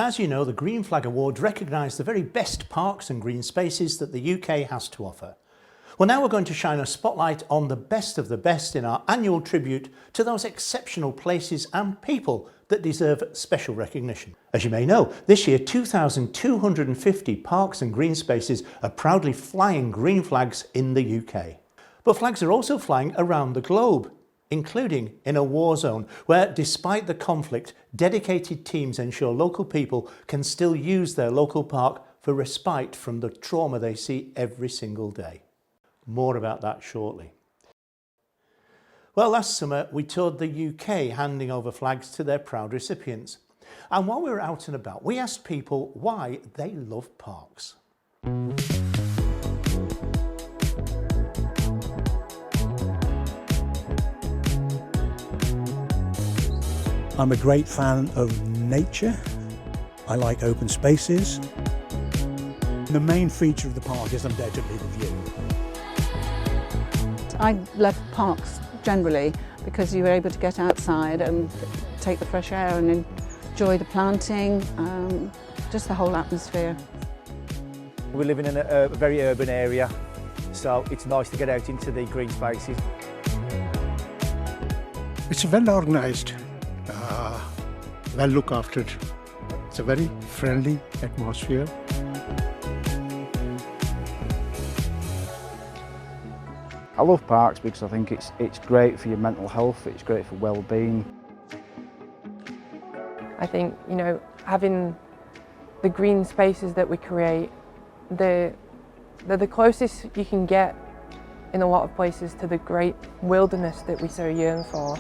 As you know, the Green Flag Awards recognise the very best parks and green spaces that the UK has to offer. Well, now we're going to shine a spotlight on the best of the best in our annual tribute to those exceptional places and people that deserve special recognition. As you may know, this year 2,250 parks and green spaces are proudly flying green flags in the UK. But flags are also flying around the globe, including in a war zone where, despite the conflict, dedicated teams ensure local people can still use their local park for respite from the trauma they see every single day. More about that shortly. Well, last summer we toured the UK handing over flags to their proud recipients. And while we were out and about, we asked people why they love parks. I'm a great fan of nature. I like open spaces. The main feature of the park is undoubtedly the view. I love parks generally because you're able to get outside and take the fresh air and enjoy the planting, just the whole atmosphere. We live in a very urban area, so it's nice to get out into the green spaces. It's well organised, well looked after. It's a very friendly atmosphere. I love parks because I think it's great for your mental health, it's great for well-being. I think, you know, having the green spaces that we create, they're the closest you can get in a lot of places to the great wilderness that we so yearn for.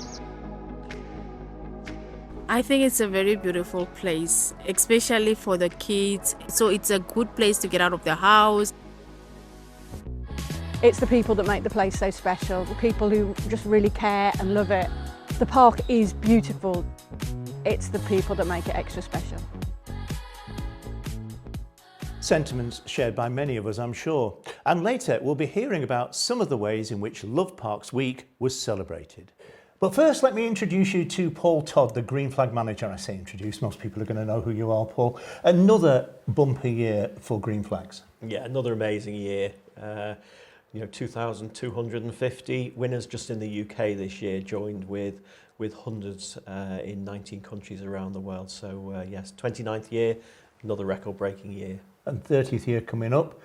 I think it's a very beautiful place, especially for the kids. So it's a good place to get out of the house. It's the people that make the place so special, the people who just really care and love it. The park is beautiful. It's the people that make it extra special. Sentiments shared by many of us, I'm sure. And later we'll be hearing about some of the ways in which Love Parks Week was celebrated. But first, let me introduce you to Paul Todd, the Green Flag Manager. I say introduce, most people are going to know who you are, Paul. Another bumper year for Green Flags. Yeah, another amazing year. 2,250 winners just in the UK this year, joined with hundreds in 19 countries around the world. So yes, 29th year, another record-breaking year. And 30th year coming up.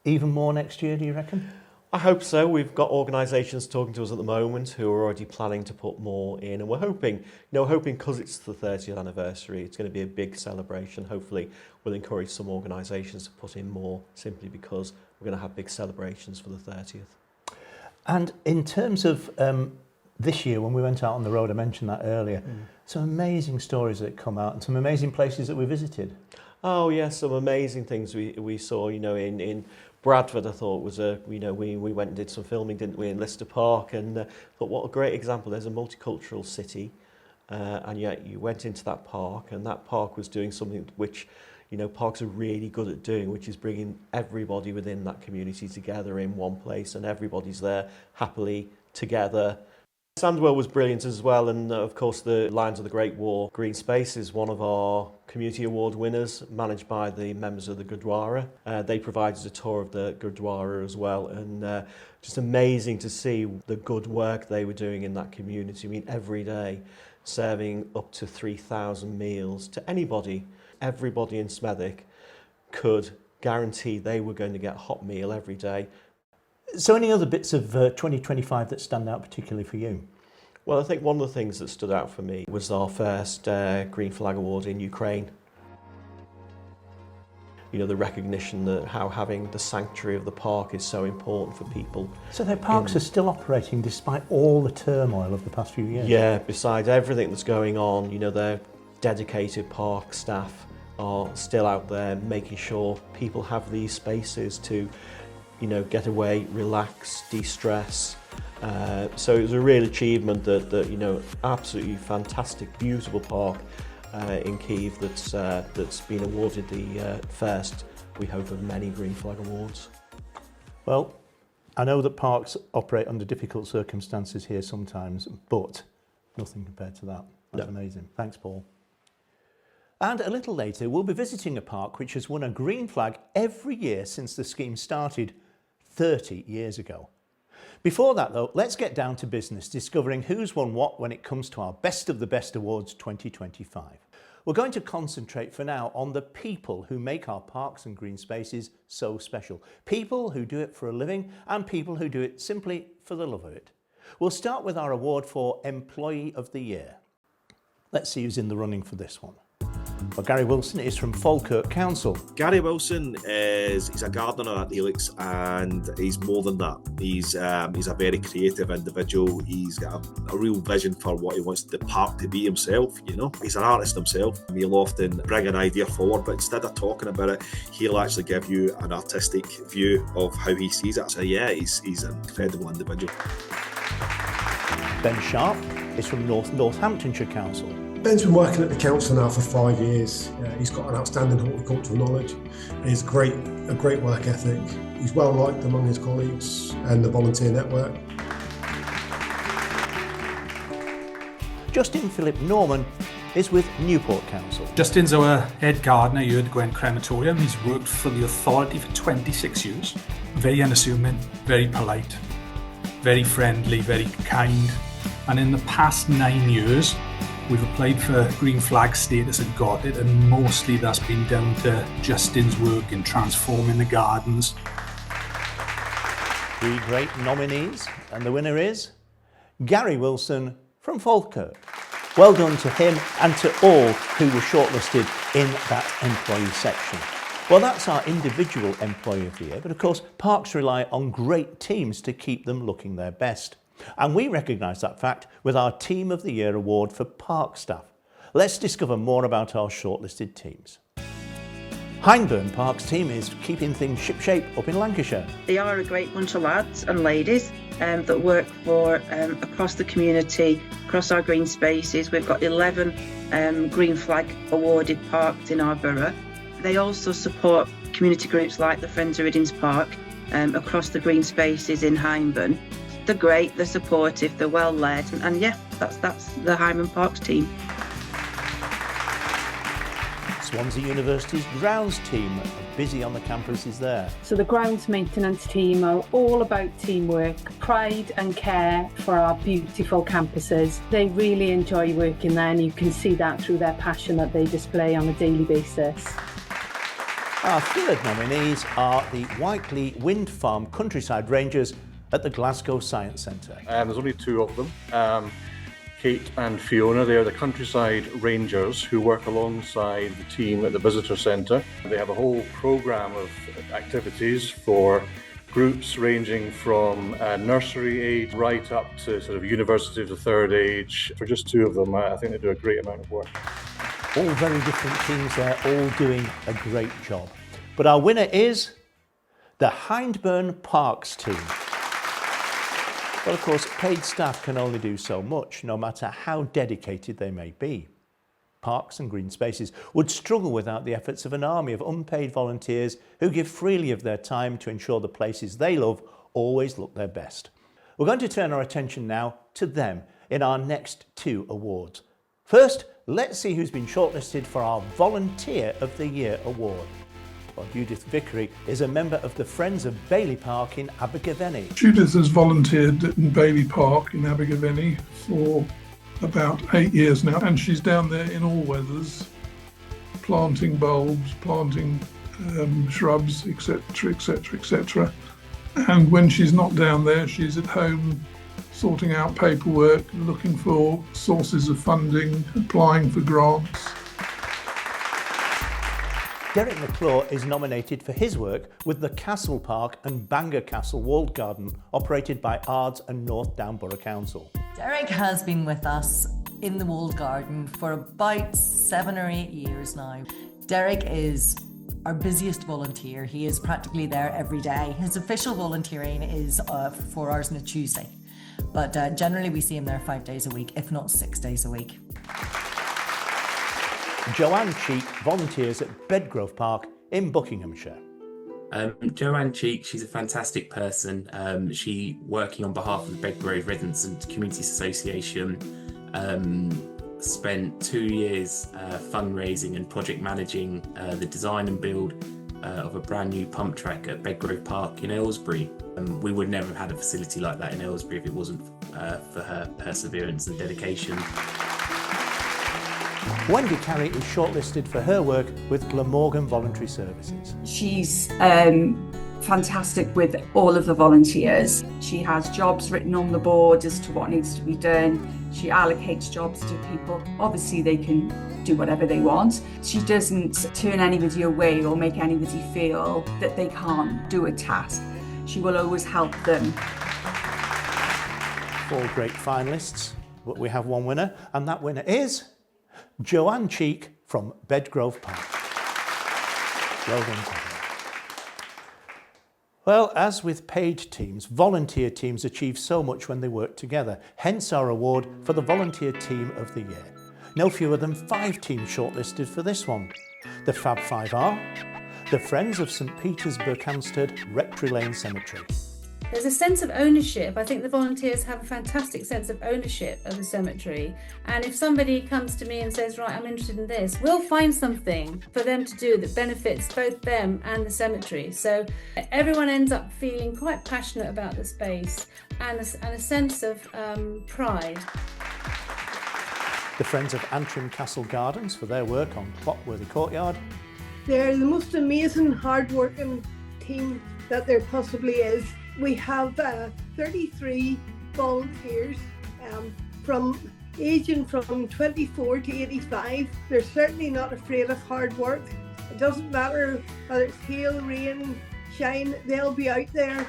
Even more next year, do you reckon? I hope so. We've got organisations talking to us at the moment who are already planning to put more in, and we're hoping because it's the 30th anniversary, it's going to be a big celebration. Hopefully we'll encourage some organisations to put in more, simply because we're going to have big celebrations for the 30th. And in terms of this year, when we went out on the road, I mentioned that earlier, some amazing stories that come out and some amazing places that we visited. Oh yes, some amazing things we saw, in Bradford. I thought was we went and did some filming, didn't we, in Lister Park, and thought what a great example. There's a multicultural city, and yet you went into that park, and that park was doing something which, parks are really good at doing, which is bringing everybody within that community together in one place, and everybody's there happily together. Sandwell was brilliant as well, and of course the Lions of the Great War Green Space is one of our community award winners, managed by the members of the Gurdwara. They provided a tour of the Gurdwara as well, and just amazing to see the good work they were doing in that community. I mean, every day serving up to 3,000 meals to anybody. Everybody in Smethwick could guarantee they were going to get a hot meal every day. So any other bits of 2025 that stand out particularly for you? Well, I think one of the things that stood out for me was our first Green Flag Award in Ukraine. The recognition that how having the sanctuary of the park is so important for people. So their parks are still operating despite all the turmoil of the past few years? Yeah, besides everything that's going on, their dedicated park staff are still out there making sure people have these spaces to get away, relax, de-stress. So it was a real achievement that absolutely fantastic, beautiful park in Kyiv that's been awarded the first, we hope, of many Green Flag Awards. Well, I know that parks operate under difficult circumstances here sometimes, but nothing compared to that. That's amazing. Thanks, Paul. And a little later, we'll be visiting a park which has won a green flag every year since the scheme started 30 years ago. Before that though, let's get down to business, discovering who's won what when it comes to our Best of the Best Awards 2025. We're going to concentrate for now on the people who make our parks and green spaces so special. People who do it for a living and people who do it simply for the love of it. We'll start with our award for Employee of the Year. Let's see who's in the running for this one. Well, Gary Wilson is from Falkirk Council. Gary Wilson he's a gardener at Helix, and he's more than that. He's a very creative individual. He's got a real vision for what he wants the park to be himself, you know. He's an artist himself. He'll often bring an idea forward, but instead of talking about it, he'll actually give you an artistic view of how he sees it. So yeah, he's an incredible individual. Ben Sharp is from Northamptonshire Council. Ben's been working at the council now for 5 years. He's got an outstanding horticultural knowledge. He's a great work ethic. He's well liked among his colleagues and the volunteer network. Justin Philip Norman is with Newport Council. Justin's our head gardener here at the Gwen Crematorium. He's worked for the authority for 26 years. Very unassuming, very polite, very friendly, very kind. And in the past 9 years, we've applied for green flag status and got it, and mostly that's been down to Justin's work in transforming the gardens. 3 great nominees, and the winner is Gary Wilson from Falkirk. Well done to him and to all who were shortlisted in that employee section. Well, that's our individual Employee of the Year, but of course parks rely on great teams to keep them looking their best. And we recognise that fact with our Team of the Year award for park staff. Let's discover more about our shortlisted teams. Hyndburn Park's team is keeping things shipshape up in Lancashire. They are a great bunch of lads and ladies that work for across the community, across our green spaces. We've got 11 green flag awarded parks in our borough. They also support community groups like the Friends of Riddings Park across the green spaces in Hyndburn. They're great, they're supportive, they're well led, and yeah, that's the Hyndburn Parks team. Swansea University's grounds team are busy on the campuses there. So the grounds maintenance team are all about teamwork, pride and care for our beautiful campuses. They really enjoy working there, and you can see that through their passion that they display on a daily basis. Our third nominees are the Whiteley Wind Farm Countryside Rangers at the Glasgow Science Centre. There's only 2 of them, Kate and Fiona. They are the Countryside Rangers who work alongside the team at the Visitor Centre. They have a whole programme of activities for groups ranging from nursery age right up to sort of university of the third age. For just 2 of them, I think they do a great amount of work. All very different teams there, all doing a great job. But our winner is the Hyndburn Parks team. Well, of course, paid staff can only do so much, no matter how dedicated they may be. Parks and green spaces would struggle without the efforts of an army of unpaid volunteers who give freely of their time to ensure the places they love always look their best. We're going to turn our attention now to them in our next 2 awards. First, let's see who's been shortlisted for our Volunteer of the Year award. Well, Judith Vickery is a member of the Friends of Bailey Park in Abergavenny. Judith has volunteered in Bailey Park in Abergavenny for about 8 years now, and she's down there in all weathers, planting bulbs, planting shrubs, etc, etc, etc. And when she's not down there, she's at home sorting out paperwork, looking for sources of funding, applying for grants. Derek McClure is nominated for his work with the Castle Park and Bangor Castle Walled Garden, operated by Ards and North Down Borough Council. Derek has been with us in the Walled Garden for about 7 or 8 years now. Derek is our busiest volunteer. He is practically there every day. His official volunteering is 4 hours on a Tuesday, but generally we see him there 5 days a week, if not 6 days a week. Joanne Cheek volunteers at Bedgrove Park in Buckinghamshire. Joanne Cheek, she's a fantastic person. She, working on behalf of the Bedgrove Residents and Communities Association, spent 2 years fundraising and project managing the design and build of a brand new pump track at Bedgrove Park in Aylesbury. We would never have had a facility like that in Aylesbury if it wasn't for her perseverance and dedication. Wendy Carey is shortlisted for her work with Glamorgan Voluntary Services. She's fantastic with all of the volunteers. She has jobs written on the board as to what needs to be done. She allocates jobs to people. Obviously they can do whatever they want. She doesn't turn anybody away or make anybody feel that they can't do a task. She will always help them. 4 great finalists, but we have one winner, and that winner is Joanne Cheek from Bedgrove Park. Well done, Joanne. Well, as with paid teams, volunteer teams achieve so much when they work together, hence our award for the Volunteer Team of the Year. No fewer than 5 teams shortlisted for this one. The Fab Five are the Friends of St Peter's Berkhamsted Rectory Lane Cemetery. There's a sense of ownership. I think the volunteers have a fantastic sense of ownership of the cemetery. And if somebody comes to me and says, right, I'm interested in this, we'll find something for them to do that benefits both them and the cemetery. So everyone ends up feeling quite passionate about the space and a sense of pride. The Friends of Antrim Castle Gardens for their work on Clockworthy Courtyard. They're the most amazing, hard-working team that there possibly is. We have 33 volunteers aging from 24 to 85. They're certainly not afraid of hard work. It doesn't matter whether it's hail, rain, shine, they'll be out there.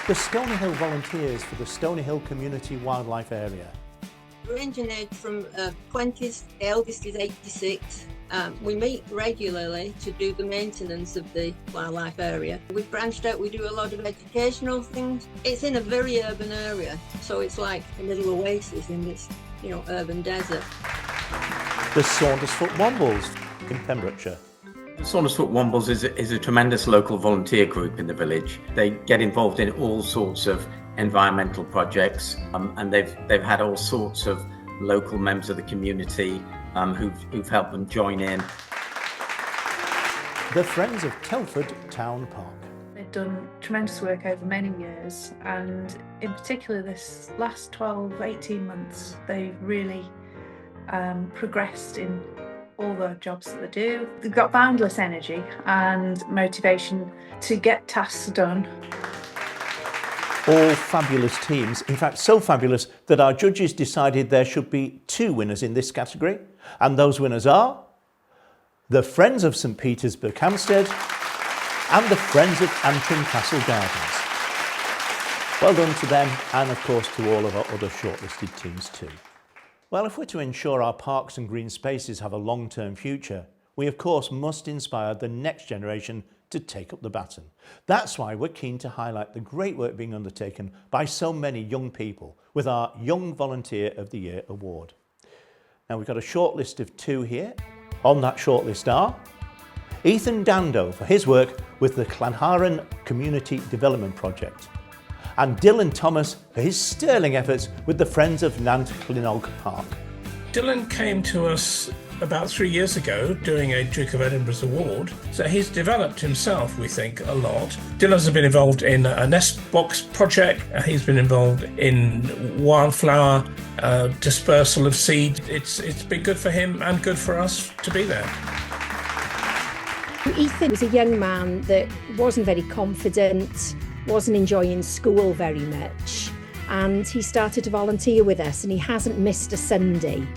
The Stony Hill Volunteers for the Stony Hill Community Wildlife Area. Ranging age from 20s, the eldest is 86. We meet regularly to do the maintenance of the wildlife area. We've branched out, we do a lot of educational things. It's in a very urban area, so it's like a little oasis in this, urban desert. The Saundersfoot Wombles in Pembrokeshire. The Saundersfoot Wombles is a tremendous local volunteer group in the village. They get involved in all sorts of environmental projects, and they've had all sorts of local members of the community who've helped them join in. The Friends of Telford Town Park. They've done tremendous work over many years, and in particular this last 12-18 months they've really progressed in all the jobs that they do. They've got boundless energy and motivation to get tasks done. All fabulous teams, in fact so fabulous that our judges decided there should be 2 winners in this category, and those winners are the Friends of St Peter's Berkhamsted and the Friends of Antrim Castle Gardens. Well done to them, and of course to all of our other shortlisted teams too. Well, if we're to ensure our parks and green spaces have a long-term future, we of course must inspire the next generation to take up the baton. That's why we're keen to highlight the great work being undertaken by so many young people with our Young Volunteer of the Year award. Now we've got a short list of 2 here. On that short list are Ethan Dando for his work with the Clanharan Community Development Project, and Dylan Thomas for his sterling efforts with the Friends of Nant Clinog Park. Dylan came to us about 3 years ago doing a Duke of Edinburgh's award, so he's developed himself, we think, a lot. Dylan's been involved in a nest box project, he's been involved in wildflower dispersal of seed. It's been good for him and good for us to be there. Ethan was a young man that wasn't very confident, wasn't enjoying school very much, and he started to volunteer with us, and he hasn't missed a Sunday.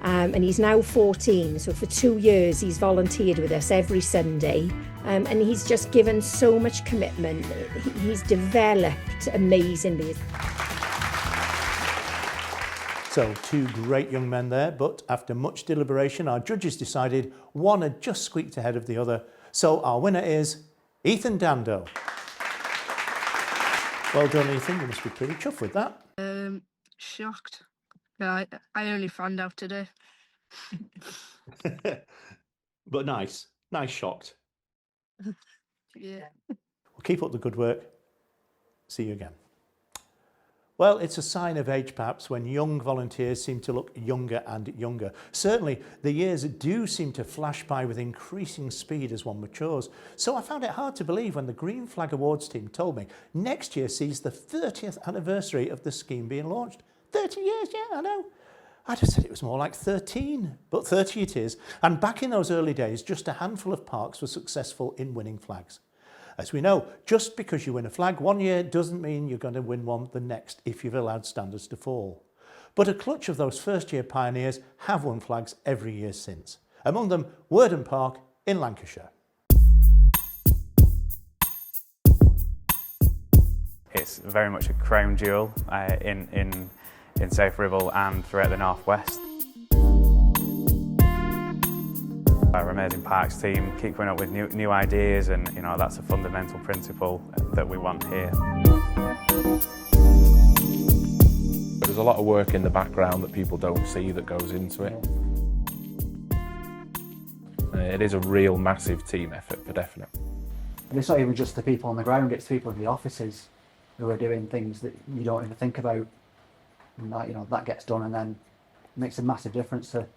And he's now 14, so for 2 years he's volunteered with us every Sunday, and he's just given so much commitment. He's developed amazingly. So 2 great young men there, but after much deliberation our judges decided one had just squeaked ahead of the other, so our winner is Ethan Dando. Well done, Ethan, you must be pretty chuffed with that. Shocked. Yeah, I only found out today. But nice shocked. Yeah. Well, keep up the good work. See you again. Well, it's a sign of age perhaps when young volunteers seem to look younger and younger. Certainly the years do seem to flash by with increasing speed as one matures. So I found it hard to believe when the Green Flag Awards team told me next year sees the 30th anniversary of the scheme being launched. 30 years, yeah, I know. I'd have said it was more like 13, but 30 it is. And back in those early days, just a handful of parks were successful in winning flags. As we know, just because you win a flag one year doesn't mean you're going to win one the next if you've allowed standards to fall. But a clutch of those first year pioneers have won flags every year since. Among them, Worden Park in Lancashire. It's very much a crown jewel in South Ribble and throughout the Northwest. Our amazing parks team keep coming up with new ideas, and that's a fundamental principle that we want here. There's a lot of work in the background that people don't see that goes into it. It is a real massive team effort, for definite. And it's not even just the people on the ground, it's people in the offices who are doing things that you don't even think about. And that, that gets done and then makes a massive difference to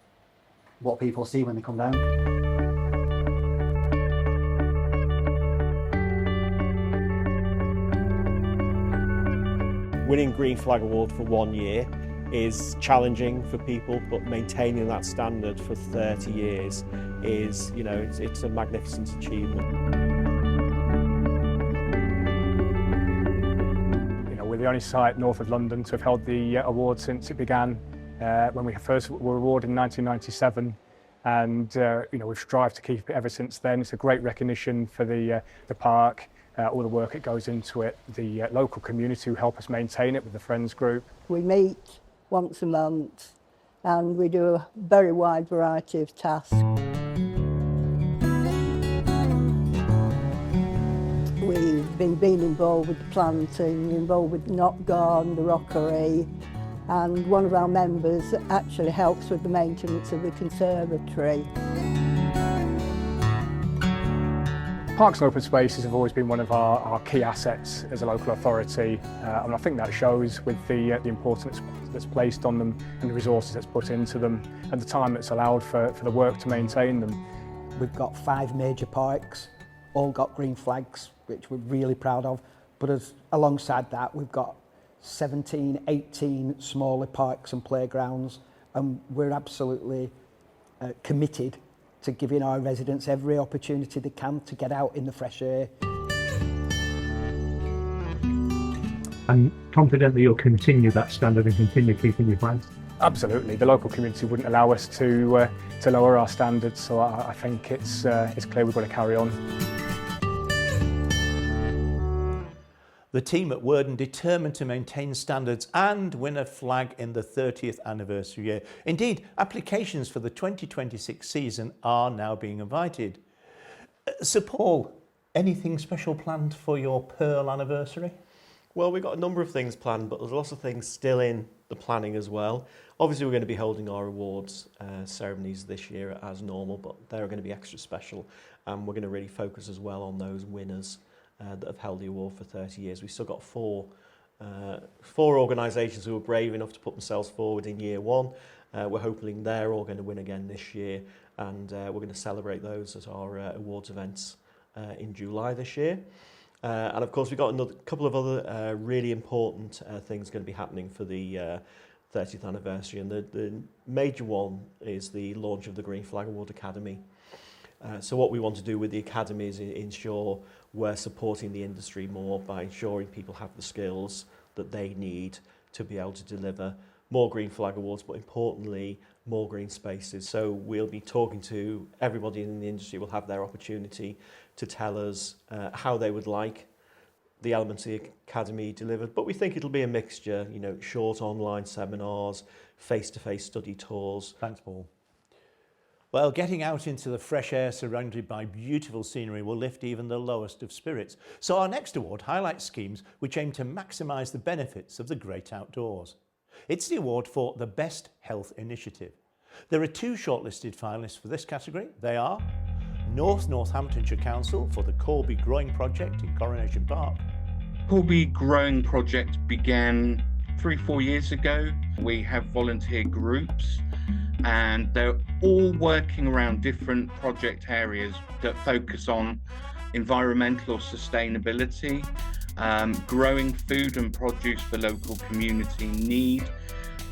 what people see when they come down. Winning Green Flag Award for 1 year is challenging for people, but maintaining that standard for 30 years is, it's a magnificent achievement. We're the only site north of London to have held the award since it began when we first were awarded in 1997, and we've strived to keep it ever since then. It's a great recognition for the park, all the work that goes into it, the local community who help us maintain it with the Friends group. We meet once a month and we do a very wide variety of tasks. We've been involved with the planting, involved with the knot garden, the rockery, and one of our members actually helps with the maintenance of the conservatory. Parks and open spaces have always been one of our key assets as a local authority, and I think that shows with the importance that's placed on them and the resources that's put into them and the time that's allowed for the work to maintain them. We've got 5 major parks, all got green flags, which we're really proud of, but alongside that we've got 17, 18 smaller parks and playgrounds, and we're absolutely committed to giving our residents every opportunity they can to get out in the fresh air. I'm confident that you'll continue that standard and continue keeping your flags. Absolutely, the local community wouldn't allow us to lower our standards, so I think it's clear we've got to carry on. The team at Worden determined to maintain standards and win a flag in the 30th anniversary year. Indeed, applications for the 2026 season are now being invited. So Paul, anything special planned for your Pearl anniversary? Well, we've got a number of things planned, but there's lots of things still in the planning as well. Obviously, we're going to be holding our awards ceremonies this year as normal, but they're going to be extra special, and we're going to really focus as well on those winners that have held the award for 30 years. We've still got four organisations who were brave enough to put themselves forward in year one. We're hoping they're all going to win again this year, and we're going to celebrate those at our awards events in July this year. And of course, we've got another couple of other really important things going to be happening for the 30th anniversary, and the major one is the launch of the Green Flag Award Academy. So what we want to do with the Academy is ensure we're supporting the industry more by ensuring people have the skills that they need to be able to deliver more Green Flag Awards, but importantly, more green spaces. So we'll be talking to everybody in the industry. Will have their opportunity to tell us how they would like the elements of the Academy delivered. But we think it'll be a mixture, short online seminars, face-to-face study tours. Thanks, Paul. Well, getting out into the fresh air surrounded by beautiful scenery will lift even the lowest of spirits. So our next award highlights schemes which aim to maximise the benefits of the great outdoors. It's the award for the Best Health Initiative. There are 2 shortlisted finalists for this category. They are Northamptonshire Council for the Corby Growing Project in Coronation Park. Corby Growing Project began 3-4 years ago. We have volunteer groups and they're all working around different project areas that focus on environmental or sustainability, growing food and produce for local community need,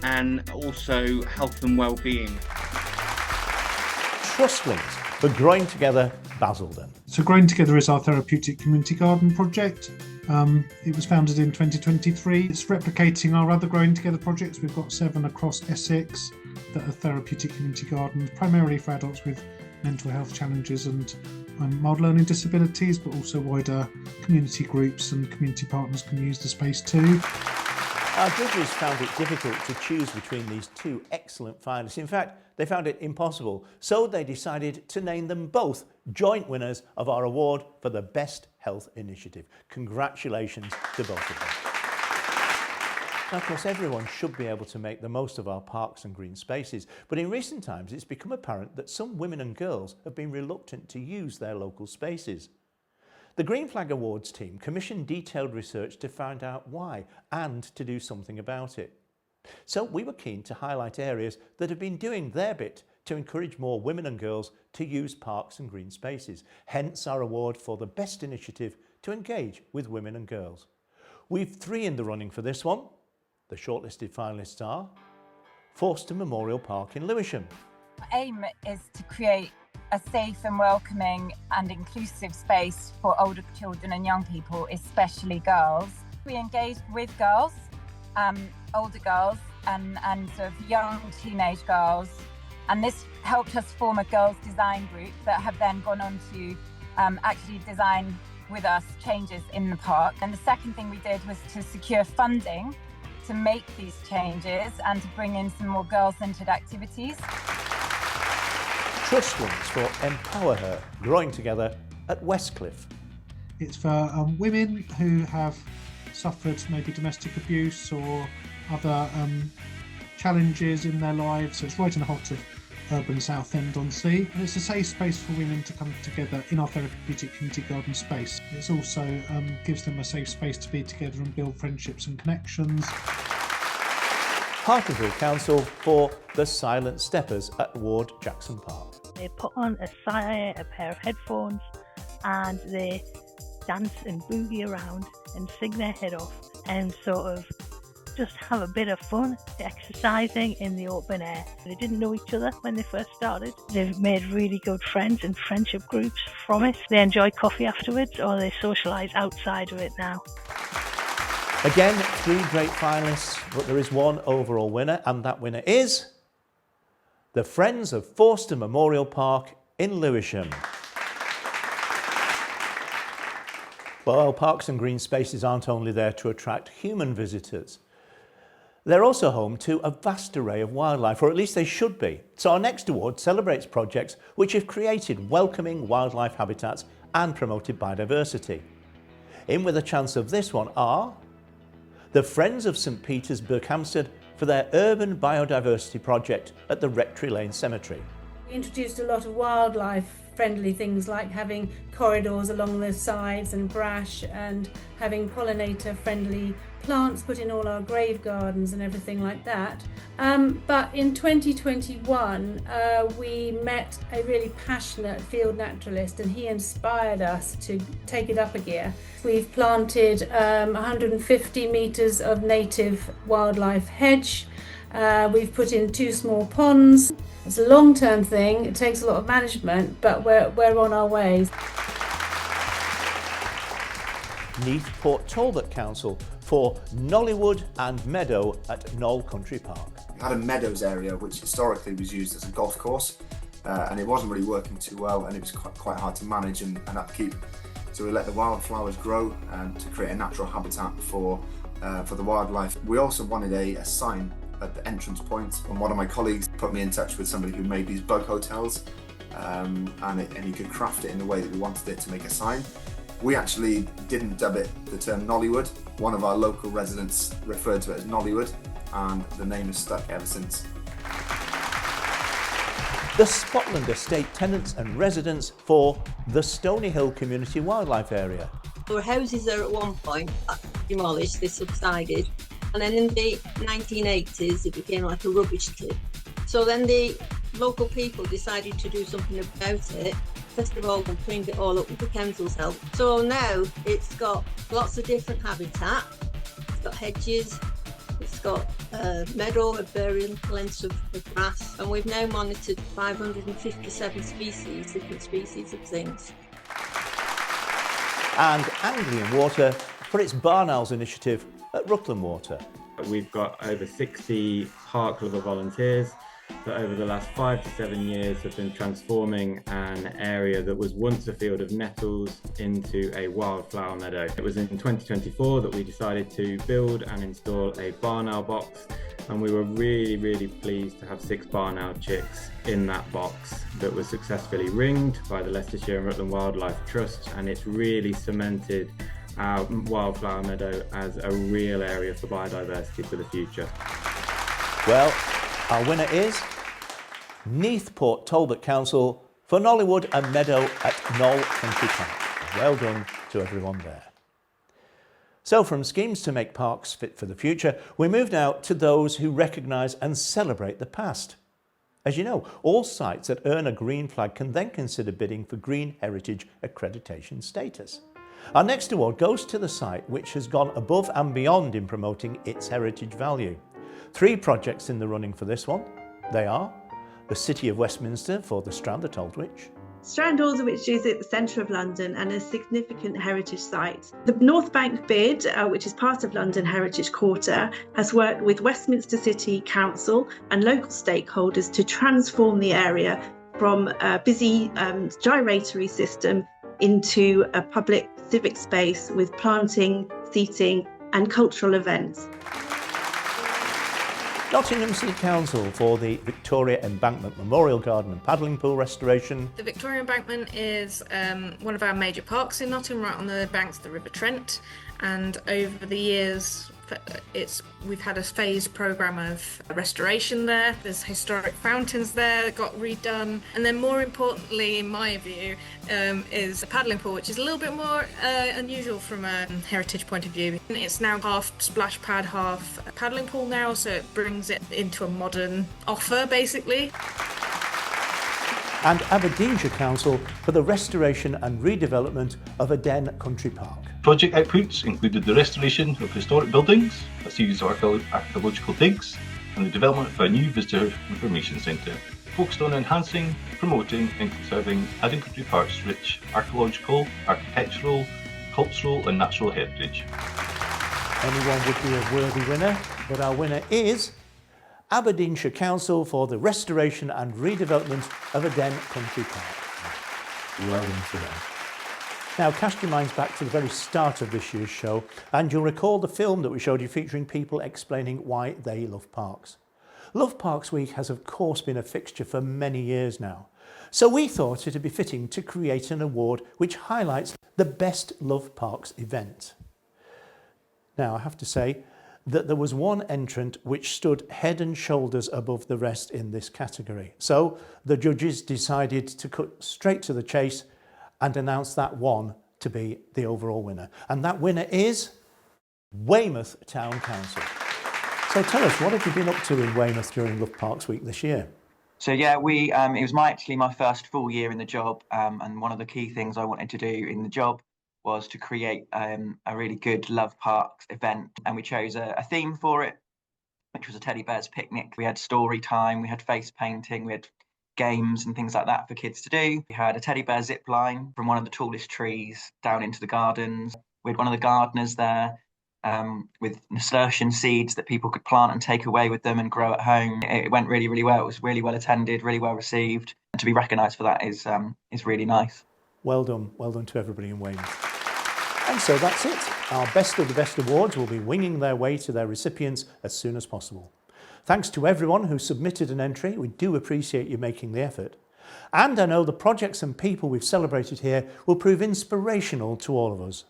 and also health and well-being. Trust links for Growing Together Basildon. So Growing Together is our therapeutic community garden project. It was founded in 2023. It's replicating our other Growing Together projects. We've got 7 across Essex that are therapeutic community gardens, primarily for adults with mental health challenges and mild learning disabilities, but also wider community groups and community partners can use the space too. Our judges found it difficult to choose between these 2 excellent finalists. In fact, they found it impossible, so they decided to name them both joint winners of our award for the Best Health Initiative. Congratulations to both of them. Now, of course, everyone should be able to make the most of our parks and green spaces, but in recent times it's become apparent that some women and girls have been reluctant to use their local spaces. The Green Flag Awards team commissioned detailed research to find out why and to do something about it. So we were keen to highlight areas that have been doing their bit to encourage more women and girls to use parks and green spaces, hence our award for the best initiative to engage with women and girls. We've 3 in the running for this one. The shortlisted finalists are Forster Memorial Park in Lewisham. Our aim is to create a safe and welcoming and inclusive space for older children and young people, especially girls. We engaged with girls, older girls and sort of young teenage girls, and this helped us form a girls design group that have then gone on to actually design with us changes in the park. And the second thing we did was to secure funding to make these changes and to bring in some more girl-centred activities. Trust links for Empower Her, Growing Together at Westcliff. It's for women who have suffered maybe domestic abuse or other challenges in their lives. So it's right in the heart of urban Southend-on-Sea, and it's a safe space for women to come together in our therapeutic community garden space. It also gives them a safe space to be together and build friendships and connections. Hartlepool Council for the Silent Steppers at Ward Jackson Park. They put on a pair of headphones and they dance and boogie around and sing their head off and sort of just have a bit of fun exercising in the open air. They didn't know each other when they first started. They've made really good friends and friendship groups from it. They enjoy coffee afterwards or they socialise outside of it now. Again, 3 great finalists, but there is one overall winner, and that winner is the Friends of Forster Memorial Park in Lewisham. Well, parks and green spaces aren't only there to attract human visitors. They're also home to a vast array of wildlife, or at least they should be. So our next award celebrates projects which have created welcoming wildlife habitats and promoted biodiversity. In with a chance of this one are the Friends of St Peter's, Berkhamsted, for their urban biodiversity project at the Rectory Lane Cemetery. We introduced a lot of wildlife friendly things like having corridors along the sides and brash, and having pollinator friendly plants put in all our grave gardens and everything like that. But in 2021 we met a really passionate field naturalist and he inspired us to take it up a gear. We've planted 150 metres of native wildlife hedge. We've put in 2 small ponds. It's a long-term thing, it takes a lot of management, but we're on our way. Neath Port Talbot Council for Nollywood and Meadow at Knoll Country Park. We had a meadows area which historically was used as a golf course and it wasn't really working too well, and it was quite hard to manage and upkeep. So we let the wildflowers grow to create a natural habitat for the wildlife. We also wanted a sign at the entrance point, and one of my colleagues put me in touch with somebody who made these bug hotels and he could craft it in the way that we wanted it to make a sign. We actually didn't dub it the term Nollywood. One of our local residents referred to it as Nollywood, and the name has stuck ever since. The Spotland Estate tenants and residents for the Stony Hill Community Wildlife Area. Our houses are at one point demolished, they subsided, And then in the 1980s, it became like a rubbish tip. So then the local people decided to do something about it. First of all, they cleaned it all up with the council's help. So now it's got lots of different habitat. It's got hedges, it's got a meadow of varying lengths of grass, and we've now monitored 557 species, different species of things. And Anglian Water for its Barn Owls initiative at Rutland Water. We've got over 60 park lover volunteers that over the last 5 to 7 years have been transforming an area that was once a field of nettles into a wildflower meadow. It was in 2024 that we decided to build and install a barn owl box, and we were really pleased to have 6 barn owl chicks in that box that was successfully ringed by the Leicestershire and Rutland Wildlife Trust, and it's really cemented our wildflower meadow as a real area for biodiversity for the future. Well, our winner is Neath Port Talbot Council for Nollywood and Meadow at Knoll Country Park. Well done to everyone there. So from schemes to make parks fit for the future, we move now to those who recognise and celebrate the past. As you know, all sites that earn a green flag can then consider bidding for Green Heritage Accreditation status. Our next award goes to the site which has gone above and beyond in promoting its heritage value. 3 projects in the running for this one. They are the City of Westminster for the Strand at Aldwych, Strand Aldwych is at the centre of London and a significant heritage site. The North Bank bid, which is part of London Heritage Quarter, has worked with Westminster City Council and local stakeholders to transform the area from a busy gyratory system into a public civic space with planting, seating and cultural events. Nottingham City Council for the Victoria Embankment Memorial Garden and Paddling Pool restoration. The Victoria Embankment is one of our major parks in Nottingham, right on the banks of the River Trent, and over the years we've had a phased programme of restoration there. There's historic fountains there that got redone, and then more importantly, in my view, is a paddling pool, which is a little bit more unusual from a heritage point of view. It's now half splash pad, half a paddling pool now, so it brings it into a modern offer basically. And Aberdeenshire Council for the restoration and redevelopment of Aden Country Park. Project outputs included the restoration of historic buildings, a series of archaeological digs, and the development of a new visitor information centre, focused on enhancing, promoting and conserving Aden Country Park's rich archaeological, architectural, cultural and natural heritage. Anyone would be a worthy winner, but our winner is Aberdeenshire Council for the restoration and redevelopment of Aden Country Park. Well done to them. Now cast your minds back to the very start of this year's show and you'll recall the film that we showed you featuring people explaining why they love parks. Love Parks Week has of course been a fixture for many years now. So we thought it would be fitting to create an award which highlights the best Love Parks event. Now I have to say that there was one entrant which stood head and shoulders above the rest in this category. So the judges decided to cut straight to the chase and announce that one to be the overall winner. And that winner is Weymouth Town Council. So tell us, what have you been up to in Weymouth during Love Parks Week this year? So yeah, it was actually my first full year in the job, and one of the key things I wanted to do in the job was to create a really good Love Parks event, and we chose a theme for it, which was a teddy bears picnic. We had story time, we had face painting, we had games and things like that for kids to do. We had a teddy bear zip line from one of the tallest trees down into the gardens. We had one of the gardeners there with nasturtium seeds that people could plant and take away with them and grow at home. It went really well. It was really well attended, really well received. And to be recognised for that is really nice. Well done to everybody in Weymouth. And so that's it. Our Best of the Best awards will be winging their way to their recipients as soon as possible. Thanks to everyone who submitted an entry. We do appreciate you making the effort. And I know the projects and people we've celebrated here will prove inspirational to all of us.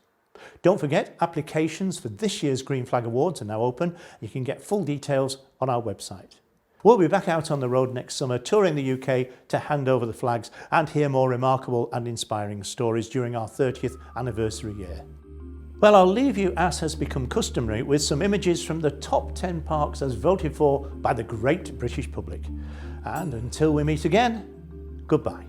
Don't forget, applications for this year's Green Flag Awards are now open. You can get full details on our website. We'll be back out on the road next summer, touring the UK to hand over the flags and hear more remarkable and inspiring stories during our 30th anniversary year. Well, I'll leave you, as has become customary, with some images from the top 10 parks as voted for by the great British public. And until we meet again, goodbye.